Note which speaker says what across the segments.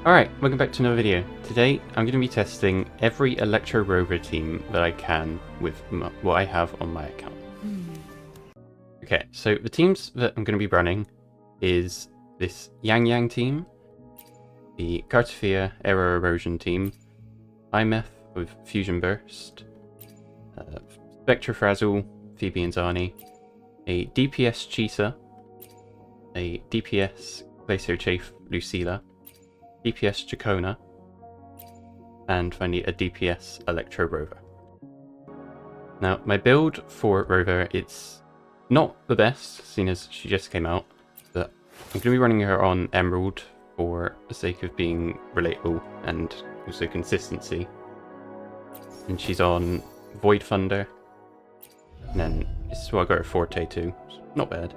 Speaker 1: Alright, welcome back to another video. Today I'm going to be testing every Electro Rover team that I can with what I have on my account. Okay, so the teams that I'm going to be running is this YangYang team, the Cartethyia Error Erosion team, Aemeath with Fusion Burst, Spectrofrazzle, Phoebe and Zani, a DPS Chisa, a DPS Lucilla, DPS Ciaccona, and finally a DPS Electro Rover. Now, my build for Rover, it's not the best, seeing as she just came out, but I'm going to be running her on Emerald for the sake of being relatable and also consistency. And she's on Void Thunder, and then this is what I got her Forte too, not bad.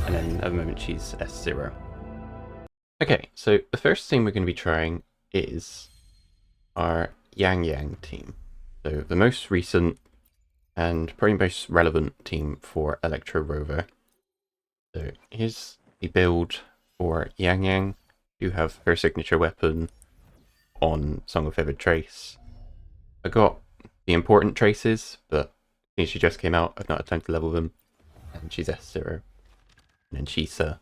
Speaker 1: And then at the moment she's S0. Okay, so the first team we're going to be trying is our YangYang team. So the most recent and probably most relevant team for Electro Rover. So here's the build for YangYang. You have her signature weapon on Song of Feathered Trace. I got the important traces, but since she just came out, I've not had time to level them. And she's S0. And then Chisa.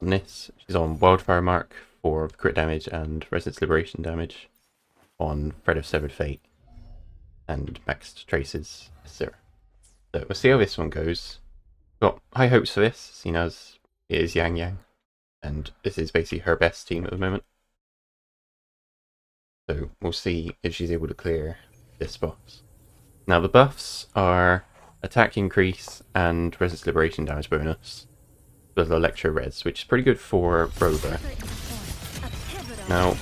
Speaker 1: On this, she's on Wildfire Mark for crit damage and Resonance Liberation damage, on Thread of Severed Fate, and maxed traces, 0. So we'll see how this one goes. Got high hopes for this, seeing as it is YangYang, and this is basically her best team at the moment. So we'll see if she's able to clear this boss. Now the buffs are attack increase and Resonance Liberation damage bonus with Electro Res, which is pretty good for Rover. Now,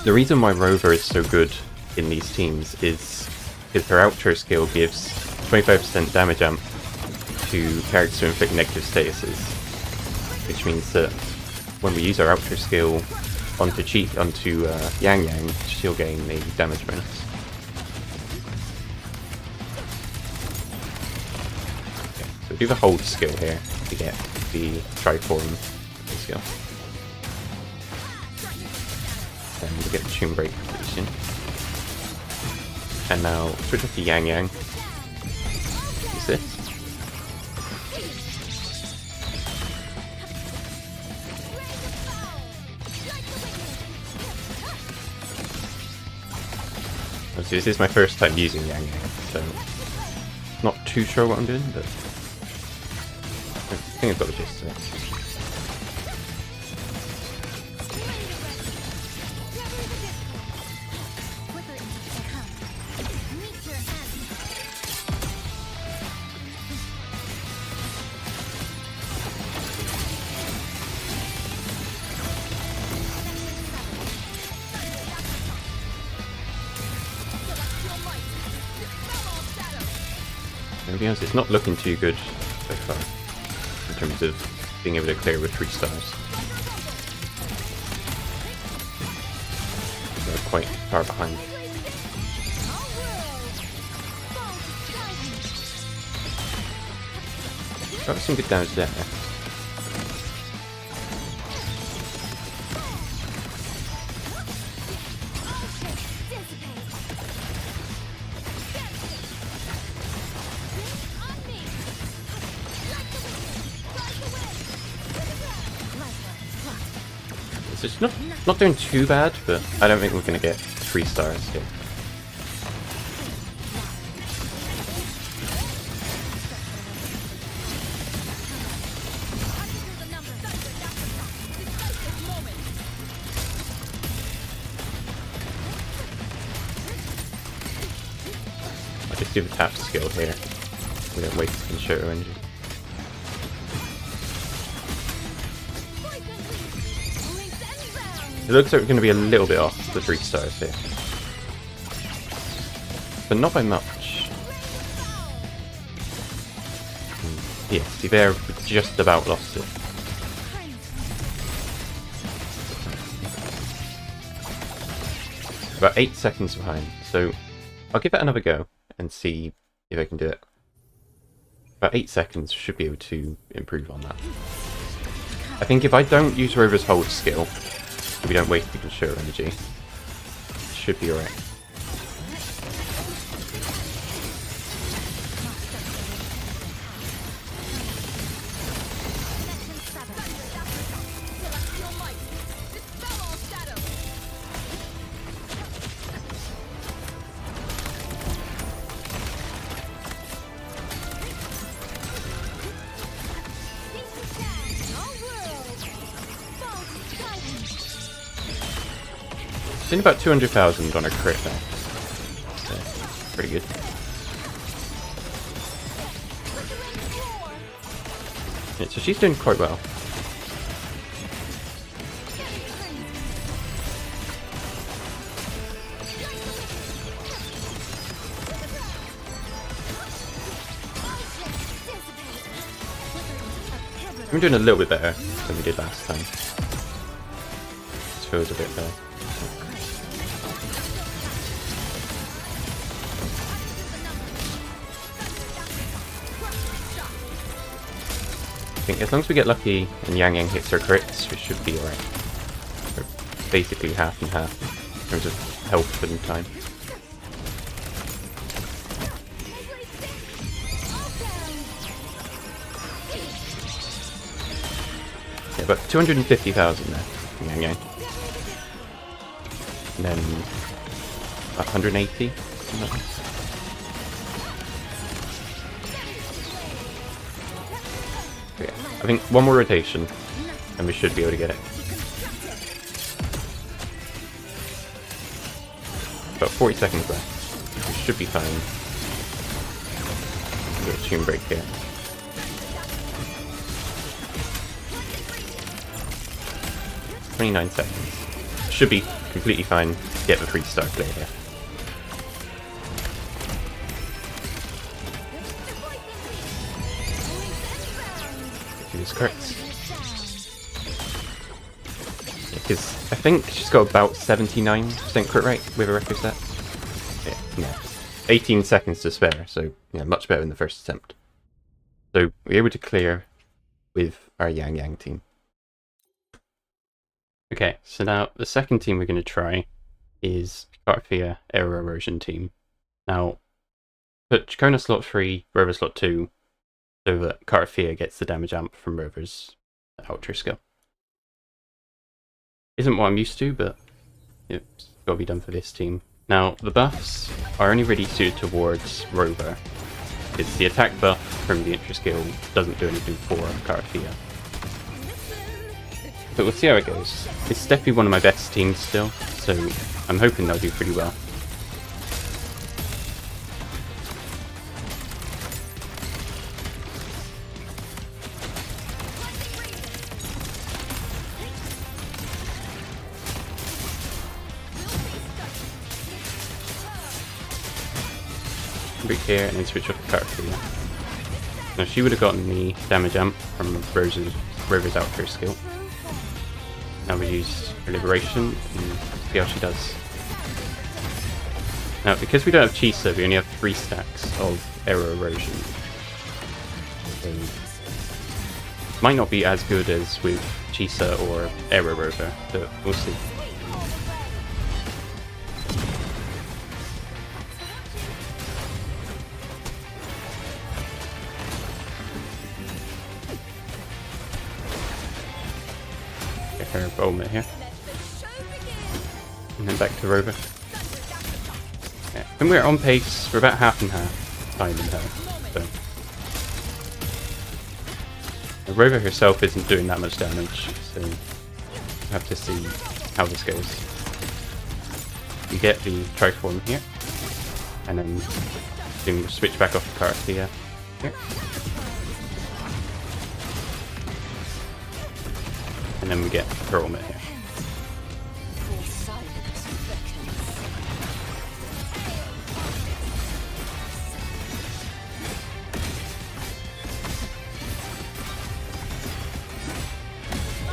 Speaker 1: the reason why Rover is so good in these teams is because her outro skill gives 25% damage amp to characters who inflict negative statuses, which means that when we use our outro skill onto YangYang, she'll gain a damage bonus. Okay, so we do the hold skill here to get the Triform skill. And we get the Tomb Break completion. And now switch off to YangYang. Use this. Obviously, this is my first time using YangYang, so not too sure what I'm doing, but I think I've got the gist of it. To be honest, it's not looking too good so far in terms of being able to clear with 3 stars. They're quite far behind. Got some good damage there. So it's not doing too bad, but I don't think we're going to get 3 stars here. I'll just do the tap skill here. We don't waste Concerto energy. It looks like we're going to be a little bit off the 3 stars here. But not by much. Yeah, see there, we just about lost it. About 8 seconds behind, so I'll give it another go and see if I can do it. About 8 seconds, should be able to improve on that. I think if I don't use Rover's hold skill, so we don't waste the consumer energy. Should be alright. It's in about 200,000 on her crit now. So, pretty good. Yeah, so she's doing quite well. We're doing a little bit better than we did last time. This feels a bit better. I think as long as we get lucky and YangYang hits her crits, we should be alright. We're basically half and half in terms of health and time. Yeah, about 250,000 there from YangYang. And then 180. Yeah, I think one more rotation and we should be able to get it. About 40 seconds left. We should be fine. We've got a tune break here. "29 seconds. Should be completely fine to get the 3-star clear here. Use crits. Because I think she's got about 79% crit rate with a record set. Yeah, no. 18 seconds to spare, so yeah, much better than the first attempt. So we're able to clear with our YangYang team. Okay, so now the second team we're going to try is Cartethyia Aero Erosion team. Now, put Ciaccona slot 3, Rover slot 2, so that Cartethyia gets the damage amp from Rover's Ultra skill. Isn't what I'm used to, but it's got to be done for this team. Now, the buffs are only really suited towards Rover. It's the attack buff from the Ultra skill doesn't do anything for Cartethyia. But we'll see how it goes. It's definitely one of my best teams still, so I'm hoping they'll do pretty well. Break here and then switch off the Cartethyia. Now she would have gotten the damage amp from Rover's Ultra skill. Now we use her Liberation and see how she does. Now because we don't have Chisa, we only have 3 stacks of Aero Erosion. So might not be as good as with Chisa or Aero Rover, but we'll see. Her Aemeath here. And then back to Rover. Yeah. When we're on pace, we're about half and half time in her. So the Rover herself isn't doing that much damage, so we'll have to see how this goes. You get the Triform here, and then you can switch back off the Cartethyia here. And then we get her Aemeath here.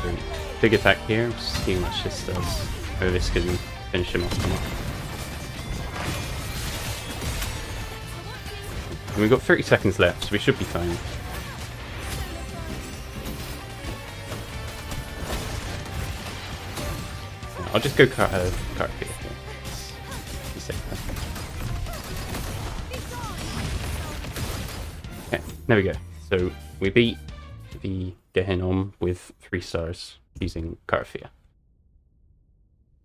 Speaker 1: So, big attack here, just see how much this does. Oh, this can finish him off. And we've got 30 seconds left, so we should be fine. I'll just go Cartethyia here. Be safer. Okay, there we go. So we beat the Gehinnom with 3 stars using Cartethyia.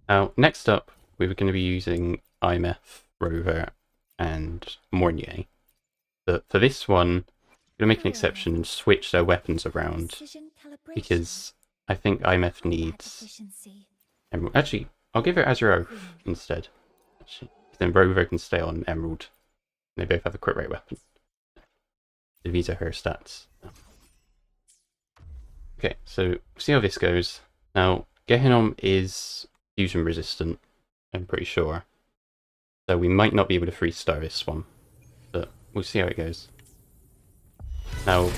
Speaker 1: Now, next up, we were going to be using Aemeath, Rover, and Mornier. But for this one, I'm going to make an exception and switch their weapons around, because I think Aemeath needs Emerald. Actually, I'll give her Azure Oath instead. Actually, then Rover can stay on Emerald. They both have a crit rate weapon. These are her stats. Okay, so see how this goes. Now, Gehinnom is fusion resistant, I'm pretty sure. So we might not be able to 3-star this one, but we'll see how it goes. Now,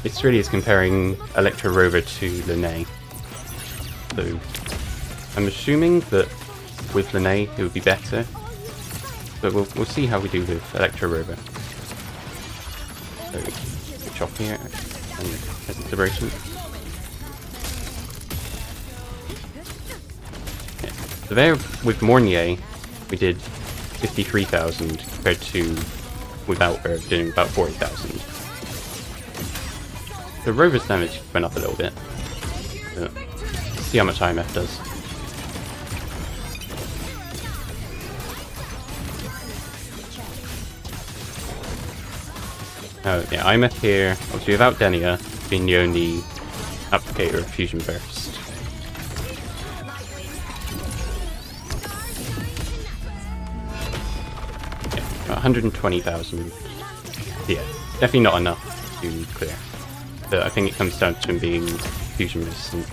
Speaker 1: this really is comparing Electro Rover to Lene. So I'm assuming that with Lene it would be better, but we'll see how we do with Electro Rover. So chop here and Peasant Liberation. So there, with Mornier, we did 53,000 compared to without her doing about 40,000. The Rover's damage went up a little bit. Let's see how much Aemeath does. Oh yeah, Aemeath here, obviously without Denia, being the only applicator of Fusion Burst. Yeah, 120,000. Yeah, definitely not enough to clear. But I think it comes down to him being fusion resistant.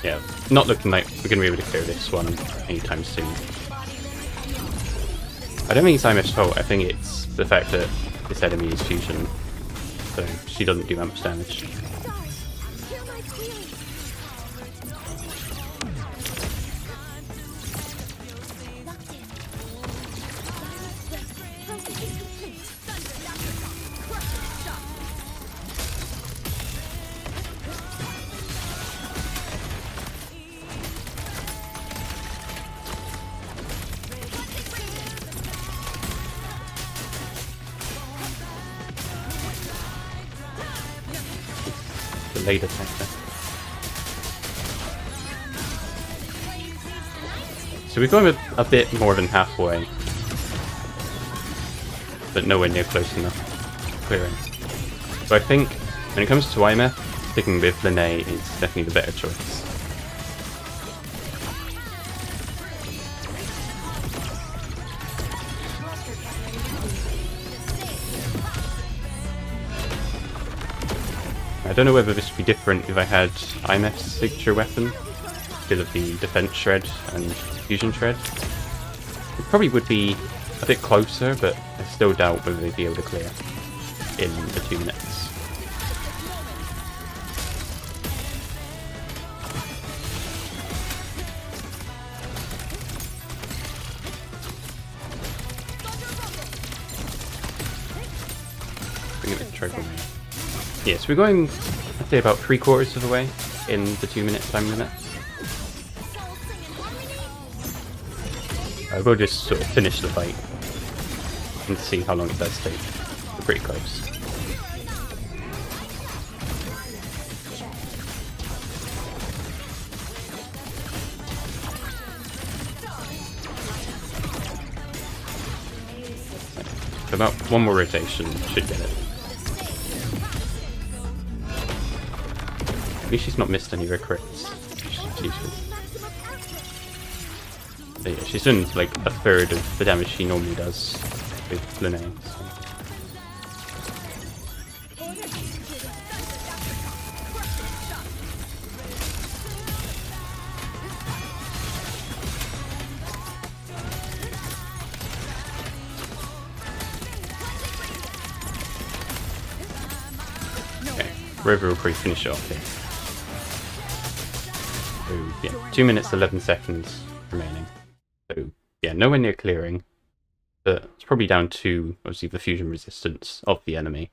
Speaker 1: Yeah, not looking like we're going to be able to clear this one anytime soon. I don't think it's Aemeath's fault, I think it's the fact that this enemy is fusion, so she doesn't do that much damage. Late attack there. So we're going a bit more than halfway, but nowhere near close enough clearing. So I think when it comes to Aemeath, sticking with Lene is definitely the better choice. I don't know whether this would be different if I had Aemeath's signature weapon, because of the defense shred and fusion shred. It probably would be a bit closer, but I still doubt whether they'd be able to clear in the 2 minutes. Bring it with Trogon. Yeah, so we're going, I'd say, about 3/4 of the way in the 2-minute time limit. I will just sort of finish the fight and see how long it does take. We're pretty close. So about 1 more rotation should get it. At least she's not missed any of her crits. She's useful. So yeah, she's done like a third of the damage she normally does with Linnea. So. Rover will probably finish it off here. So yeah, 2 minutes 11 seconds remaining. So yeah, nowhere near clearing, but it's probably down to obviously the fusion resistance of the enemy.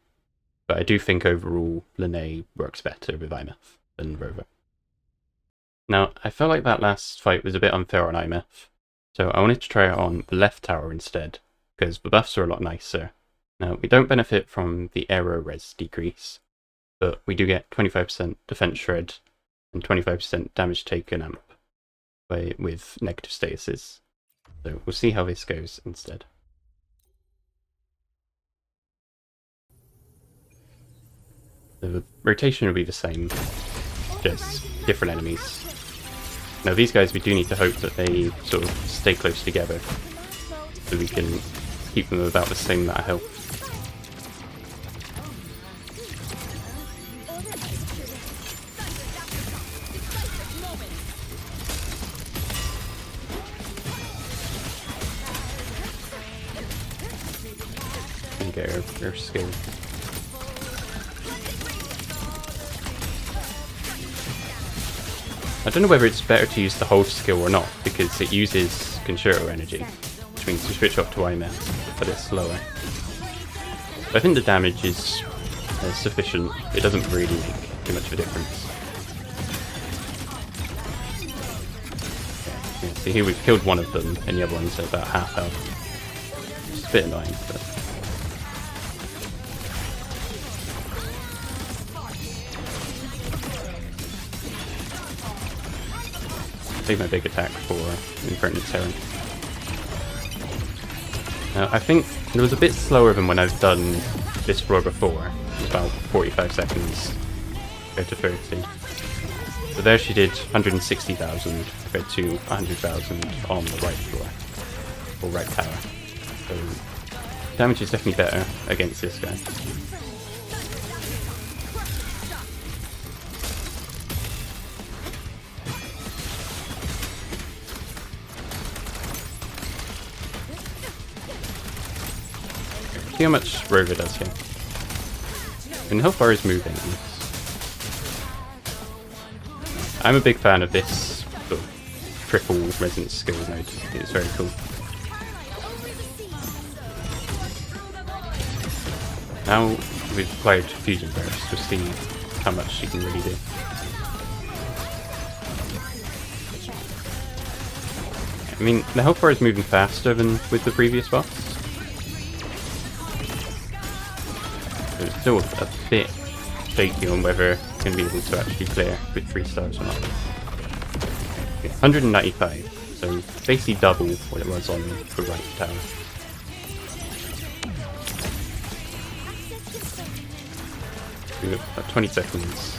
Speaker 1: But I do think overall Linnea works better with Aemeath than Rover. Now I felt like that last fight was a bit unfair on Aemeath, so I wanted to try it on the left tower instead, because the buffs are a lot nicer. Now we don't benefit from the aero res decrease, but we do get 25% defense shred and 25% damage taken amp with negative statuses. So we'll see how this goes instead. The rotation will be the same, just different enemies. Now these guys, we do need to hope that they sort of stay close together, so we can keep them about the same amount of health. Get her skill. I don't know whether it's better to use the hold skill or not, because it uses concerto energy, which means to switch up to Aemeath, but it's slower. But I think the damage is sufficient. It doesn't really make too much of a difference. Yeah, see here we've killed one of them, and the other one's at about half health. It's a bit annoying, but... save my big attack for Impertinent Terran. I think it was a bit slower than when I've done this floor before. It was about 45 seconds compared to 30. So there she did 160,000 compared to 100,000 on the right floor, or right tower. So damage is definitely better against this guy. See how much Rover does here. And how far is moving? I'm a big fan of this sort of triple resonance skill node. It's very cool. Now we've applied Fusion Burst, we'll see how much she can really do. I mean, the health bar is moving faster than with the previous boss. It's still a bit shaky on whether it's going to be able to actually clear with 3 stars or not. Okay, 195, so basically double what it was on the right tower. We have about 20 seconds.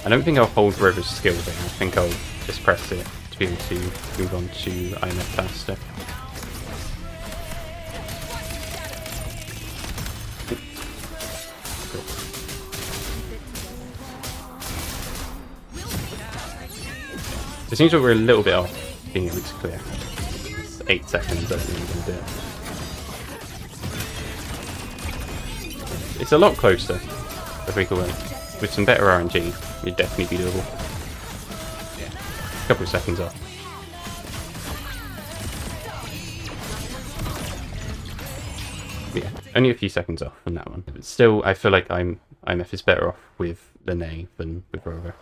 Speaker 1: I don't think I'll hold Rover's skill there, I think I'll just press it to be able to move on to Aemeath faster. It seems like we're a little bit off being able to clear. It's 8 seconds, I don't think we're going to do it. It's a lot closer, if we could win. With some better RNG, it'd definitely be doable. A couple of seconds off. Yeah, only a few seconds off on that one. But still, I feel like Aemeath is better off with Linnea than with Rover.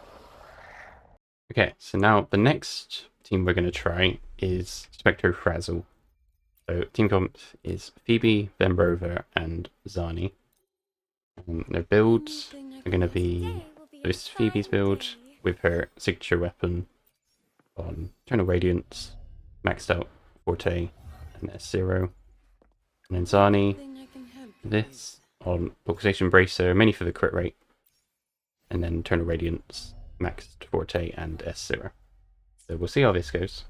Speaker 1: Okay, so now the next team we're going to try is Spectro Frazzle. So team comp is Phoebe, then Rover, and Zani. Their builds are going to be, this is Phoebe's build with her signature weapon on Eternal Radiance, maxed out Forte, and S0. And then Zani, this on Pulsation Bracer, mainly for the crit rate. and then Eternal Radiance, Maxed Forte, and S0. So we'll see how this goes.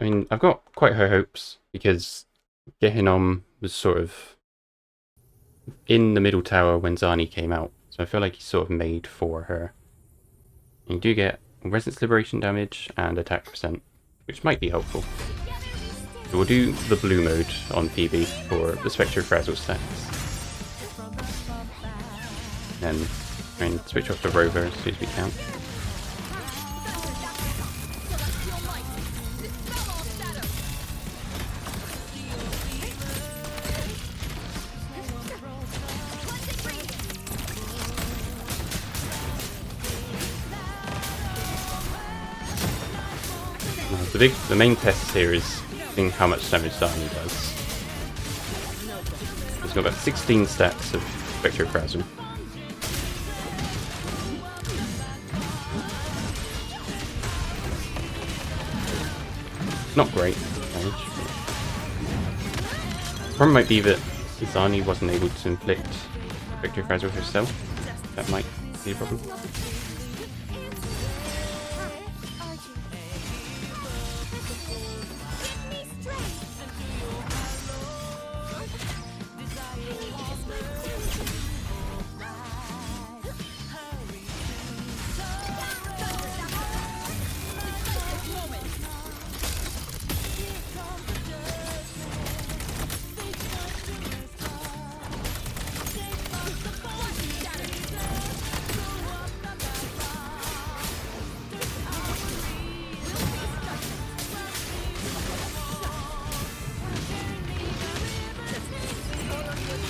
Speaker 1: I mean, I've got quite high hopes, because Gehinom was sort of in the middle tower when Zani came out, so I feel like he's sort of made for her. And you do get Resistance Liberation damage and attack percent, which might be helpful. So we'll do the blue mode on Phoebe for the Spectre Frazzle stats. Then try and switch off the Rover as soon as we can. The main test here is seeing how much damage Zani does. He's got about 16 stacks of Spectre Frazzle. Not great damage. The problem might be that Zani wasn't able to inflict Spectre Frazzle herself. That might be a problem.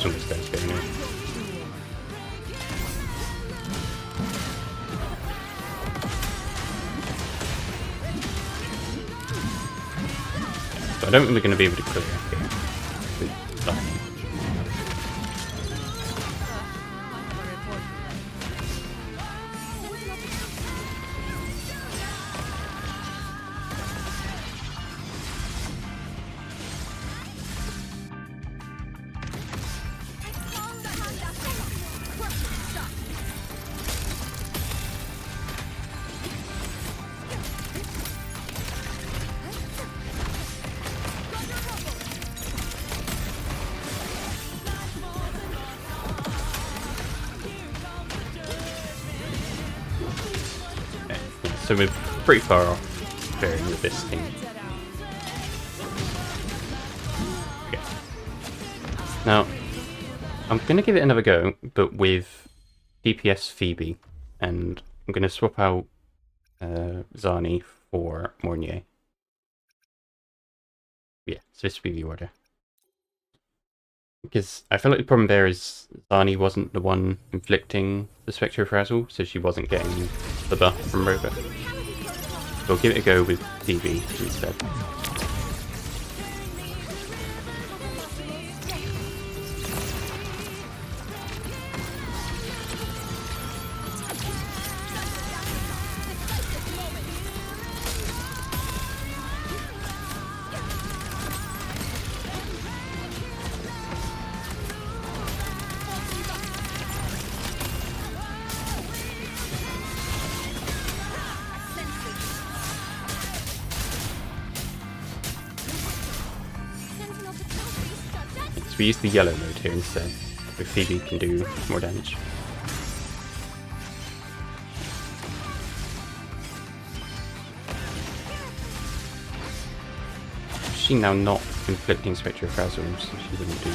Speaker 1: Some of this guy's going in. So I don't think we're going to be able to clear here with Zani. So we're pretty far off pairing with this team. Okay. Now, I'm going to give it another go, but with DPS Phoebe, and I'm going to swap out Zani for Mornier. Yeah, so this will be the order. Because I feel like the problem there is Zani wasn't the one inflicting the Spectre Frazzle, so she wasn't getting the buff from Rover. So I'll give it a go with Phoebe instead. We use the yellow mode here instead, so Phoebe can do more damage. She's now not inflicting Spectre Frazzle, so she wouldn't do.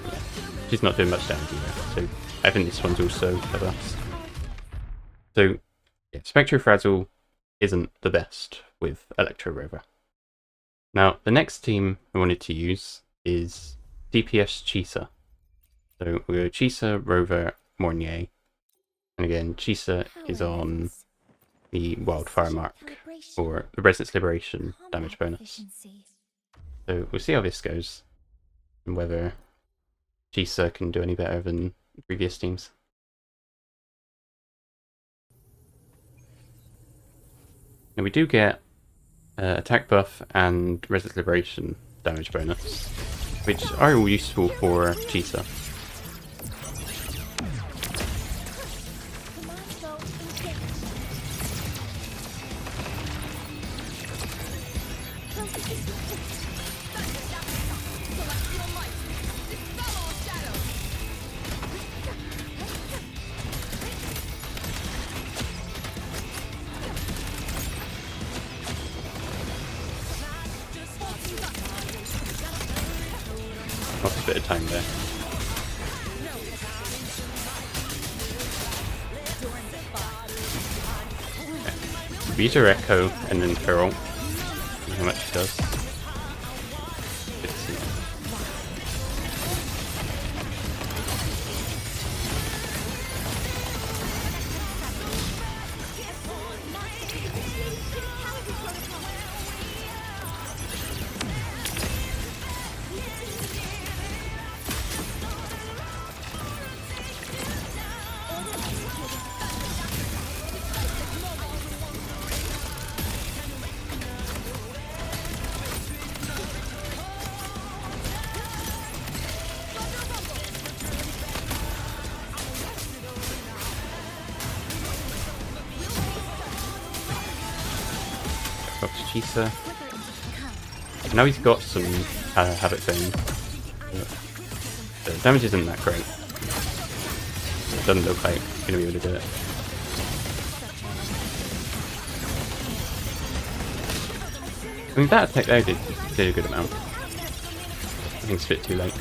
Speaker 1: Yeah. She's not doing much damage either, so I think this one's also a bust. So, yeah, Spectre Frazzle isn't the best with Electro Rover. Now, the next team I wanted to use is DPS Chisa. So we'll go Chisa, Rover, Mornier. And again, Chisa is on the Wildfire Mark for the Resistance Liberation damage bonus. So we'll see how this goes, and whether Chisa can do any better than previous teams. Now we do get attack buff and Resistance Liberation damage bonus, which are all useful for Chisa. Lost a bit of time there. Okay. Beat her Echo and then Feral. See how much it does. Let's see. Chisa. Now he's got some Havoc Zone. The damage isn't that great. It doesn't look like he's going to be able to do it. I mean, that attack there did a good amount. I think it's a bit too late.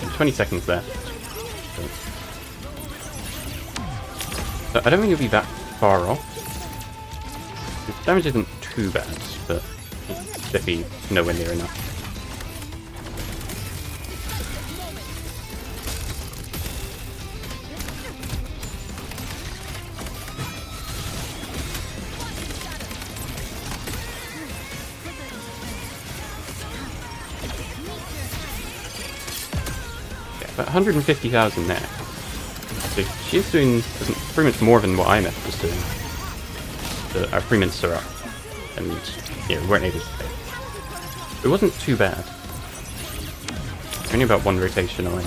Speaker 1: And 20 seconds left. So I don't think it'll be that far off. The damage isn't too bad, but it's definitely nowhere near enough. About 150,000 there. So she's doing pretty much more than what Aemeath was doing. Our 3 minutes are up. And yeah, we weren't able to pay. It wasn't too bad. Only about 1 rotation away.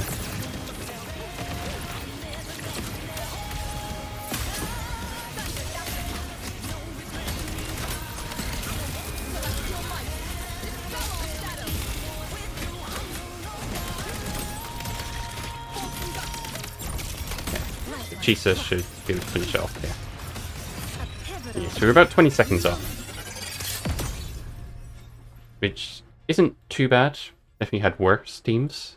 Speaker 1: Chisa should be able to finish it off here. Yeah, so we're about 20 seconds off. Which isn't too bad. Definitely had worse teams.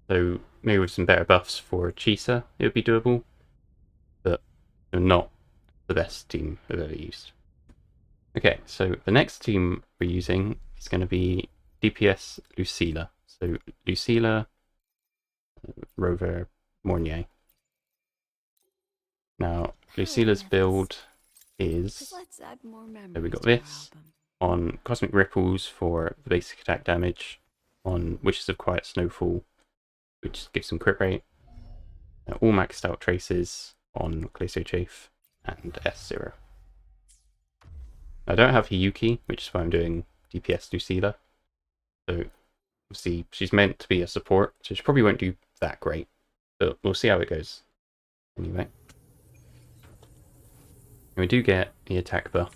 Speaker 1: So maybe with some better buffs for Chisa it would be doable. But not the best team I've ever used. Okay, so the next team we're using is going to be DPS Lucilla. So Lucilla, Rover, Mornier. Now, Lucilla's build is, so we got this, on Cosmic Ripples for the basic attack damage, on Wishes of Quiet Snowfall, which gives some crit rate, all maxed out traces on Glacier Chafe, and S0. I don't have Hiyuki, which is why I'm doing DPS Lucilla, so obviously she's meant to be a support, so she probably won't do that great, but we'll see how it goes anyway. We do get the attack buff.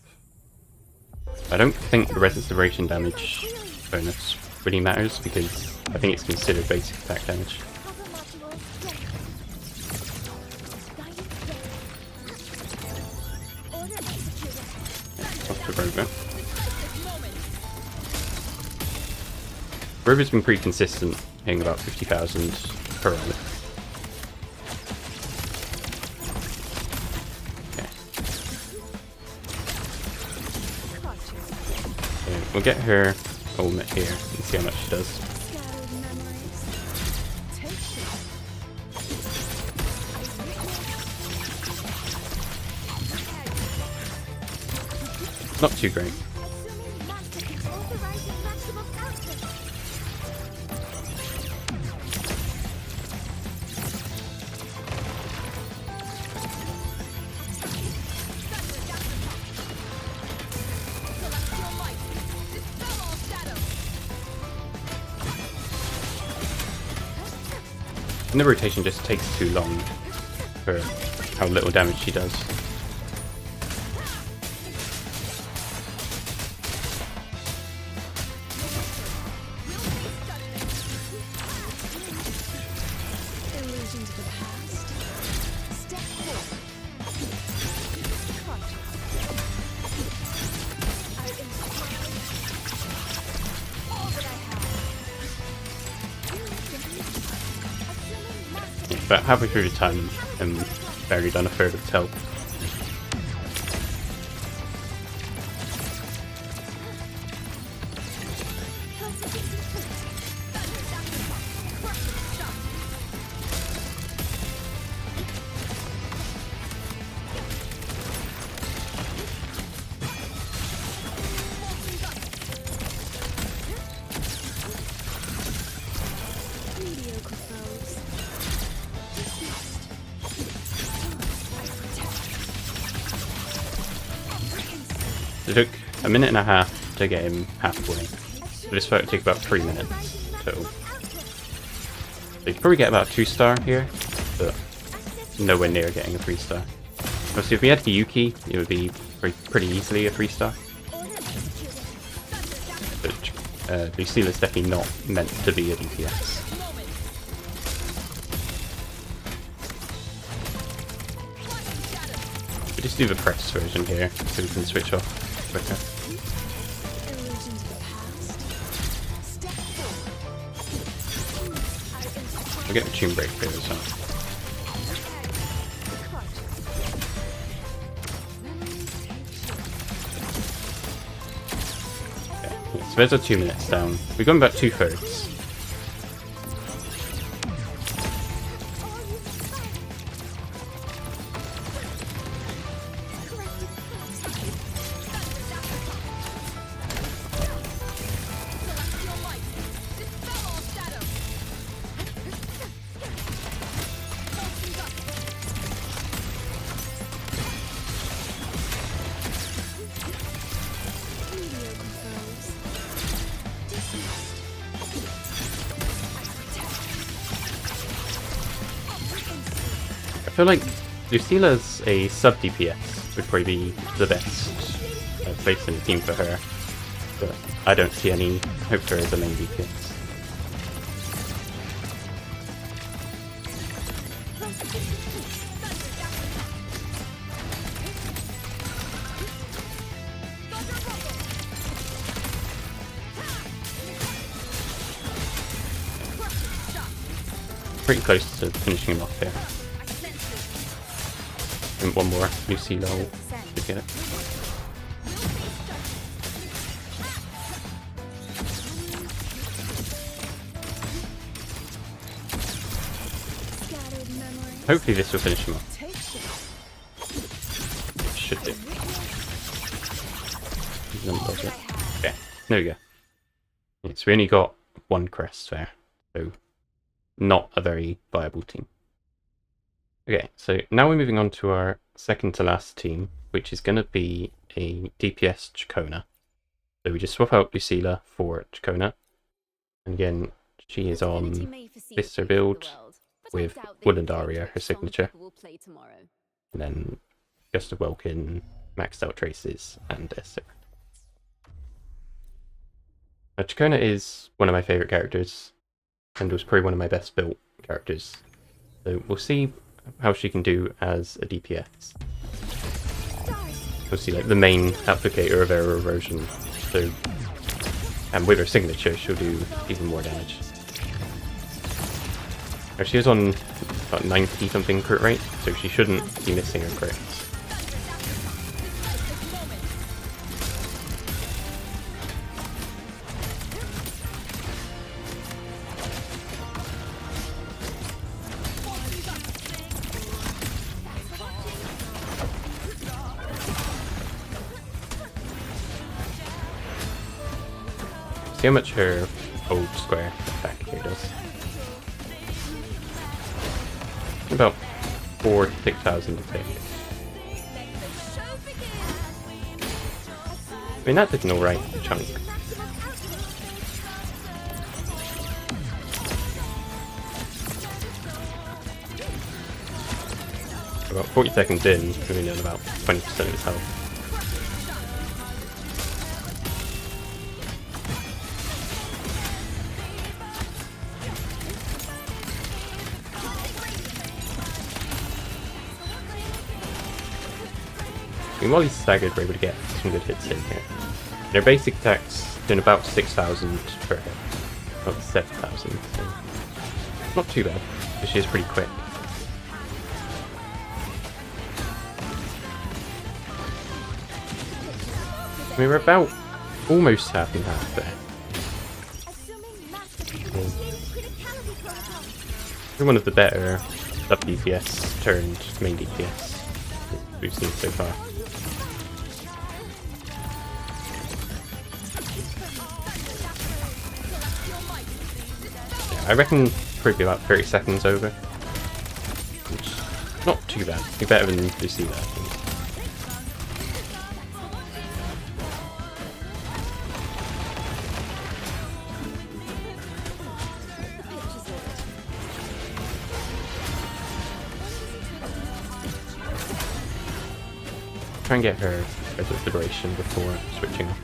Speaker 1: I don't think the resistance to radiation damage bonus really matters because I think it's considered basic attack damage. Off to Rover. Rover's been pretty consistent, hitting about 50,000 per round. we'll get her ultimate here and see how much she does. Not too great. And the rotation just takes too long for how little damage she does. About halfway through the time, I'm barely done a third of the health. It took a minute and a half to get him halfway. So this fight would take about 3 minutes total. So you could probably get about a 2-star here, but nowhere near getting a 3-star. Obviously, if we had Hiyuki, it would be pretty easily a 3-star. But Lucilla is definitely not meant to be a DPS. We just do the press version here, so we can switch off quicker. We'll get the tune break here as well. Okay, so there's our 2 minutes down. We've gone about 2/3. I feel like Lucilla's a sub DPS would probably be the best place in the team for her, but I don't see any hope for her as a main DPS. Pretty close to finishing him off here. And one more Lucilla to get it. Hopefully this will finish him off. It should do. Okay, there we go. Yeah, so we only got one crest there, so not a very viable team. Okay, so now we're moving on to our second to last team, which is going to be a DPS Ciaccona. So we just swap out Lucilla for Ciaccona. And again, she is on this build with Woodlandaria, her signature. And then Gust of Welkin, maxed out traces, and Esther. Ciaccona is one of my favourite characters, and was probably one of my best built characters. So we'll see how she can do as a DPS. Obviously, like the main applicator of error erosion, so and with her signature, she'll do even more damage. Now, she is on about 90 something crit rate, so she shouldn't be missing her crits. See how much her old square attack here does. About 4,000 to 6,000 to take. I mean, that did an alright chunk. About 40 seconds in, we're doing about 20% of his health. I mean, while he's staggered, we're able to get some good hits in here. Their basic attacks doing about 6,000 per hit. About 7,000, so not too bad, but she is pretty quick. I mean, we're about almost half and half there. We're one of the better sub-DPS turned main DPS we've seen so far. Yeah, I reckon probably about 30 seconds over. Which is not too bad. Be better than Lucilla, I think. Try and get her of liberation before switching off.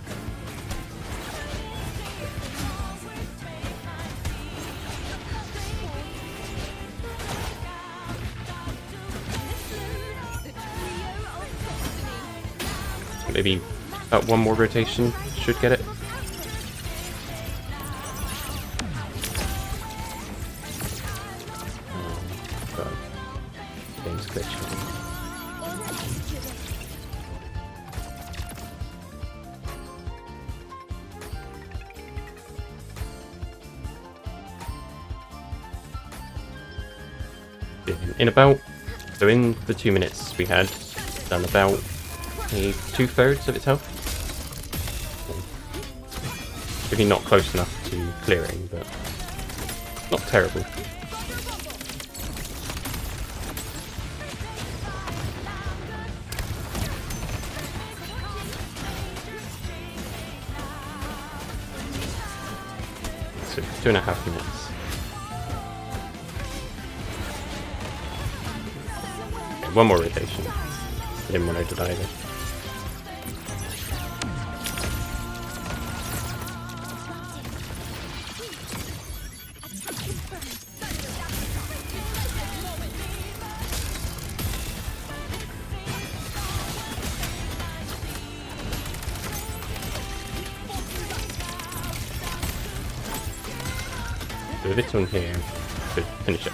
Speaker 1: Maybe about one more rotation should get it. Game's glitching. In about, so in the 2 minutes we had done about 2/3 of its health. Maybe not close enough to clearing, but not terrible. So 2.5 minutes. One more rotation. I didn't want her to die either. So this one here should finish it.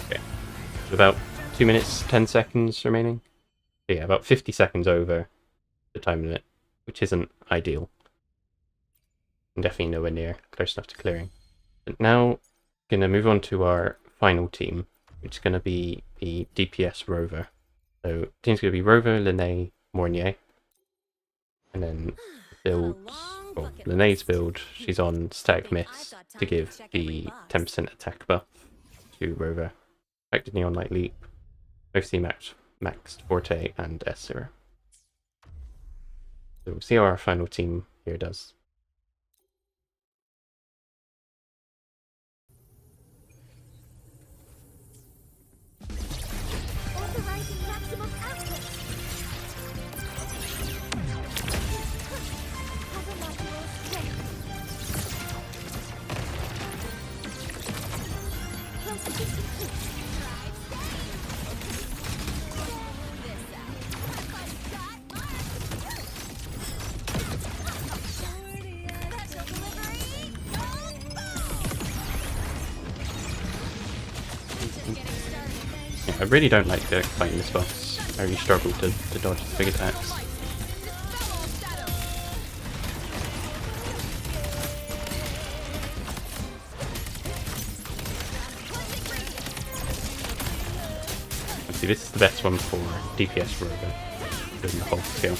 Speaker 1: Okay. About 2 minutes, 10 seconds remaining. Yeah, about 50 seconds over the time limit, which isn't ideal. And definitely nowhere near close enough to clearing. But now, going to move on to our final team, which is going to be the DPS Rover. So, the team's going to be Rover, Linnae, Mornier. And then builds, well, Linnae's build, she's on Static Miss to give the 10% attack buff to Rover. Effectively on Light Leap. Mostly maxed Forte and S0. So we'll see how our final team here does. I really don't like fighting this boss. I really struggle to dodge the big attacks. See, this is the best one for DPS Rover, doing the whole skill.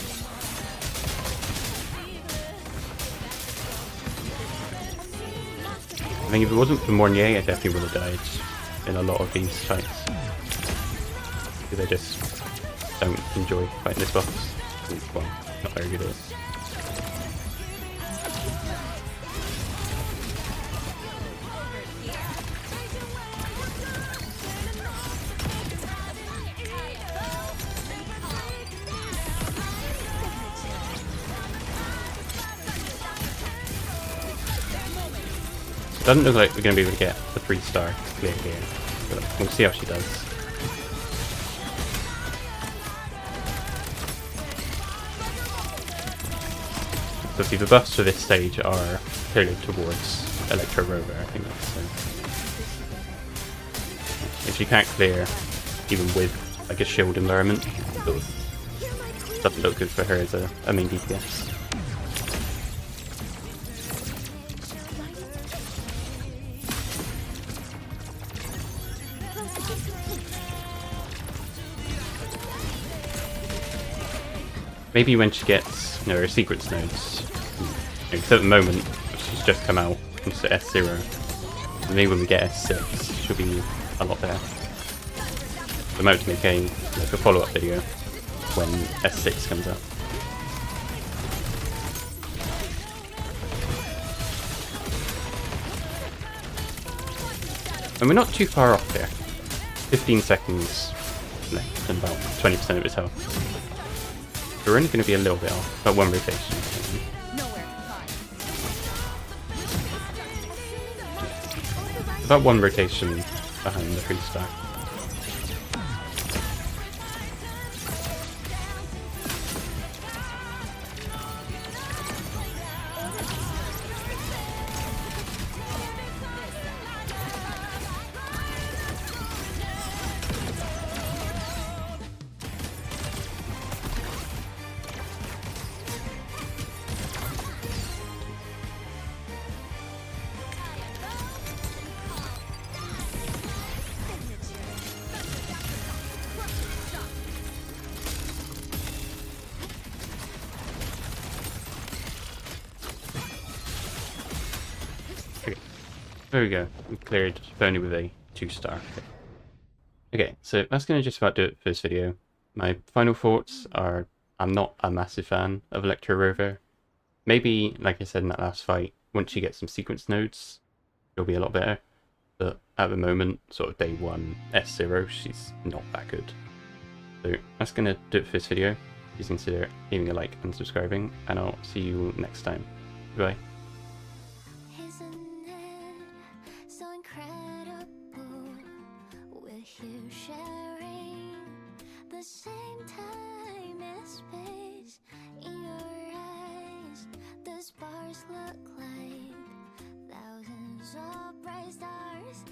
Speaker 1: mean, if it wasn't for Mornier, I definitely would have died in a lot of these fights. Because I just don't enjoy fighting this boss. Well, not very good at it. Doesn't look like we're going to be able to get the 3-star clear here, but we'll see how she does. So see, the buffs for this stage are clearly towards Electro Rover, I think that's so. If she can't clear, even with like a shield environment, it doesn't look good for her as a main DPS. Maybe when she gets, you know, her secrets nodes, because at the moment she's just come out into S0, and maybe when we get S6 she'll be a lot better. I might have to make a follow-up video when S6 comes out. And we're not too far off there. 15 seconds left and about 20% of his health. We're only going to be a little bit off, about one rotation. About one rotation behind the 3-star. There we go. We cleared Boney with a 2-star. Okay, so that's going to just about do it for this video. My final thoughts are, I'm not a massive fan of Electro Rover. Maybe, like I said in that last fight, once you get some sequence nodes, it'll be a lot better. But at the moment, sort of day 1, S0, she's not that good. So that's going to do it for this video. Please consider leaving a like and subscribing, and I'll see you next time. Goodbye.
Speaker 2: Sharing the same time and space in your eyes. The sparks look like thousands of bright stars.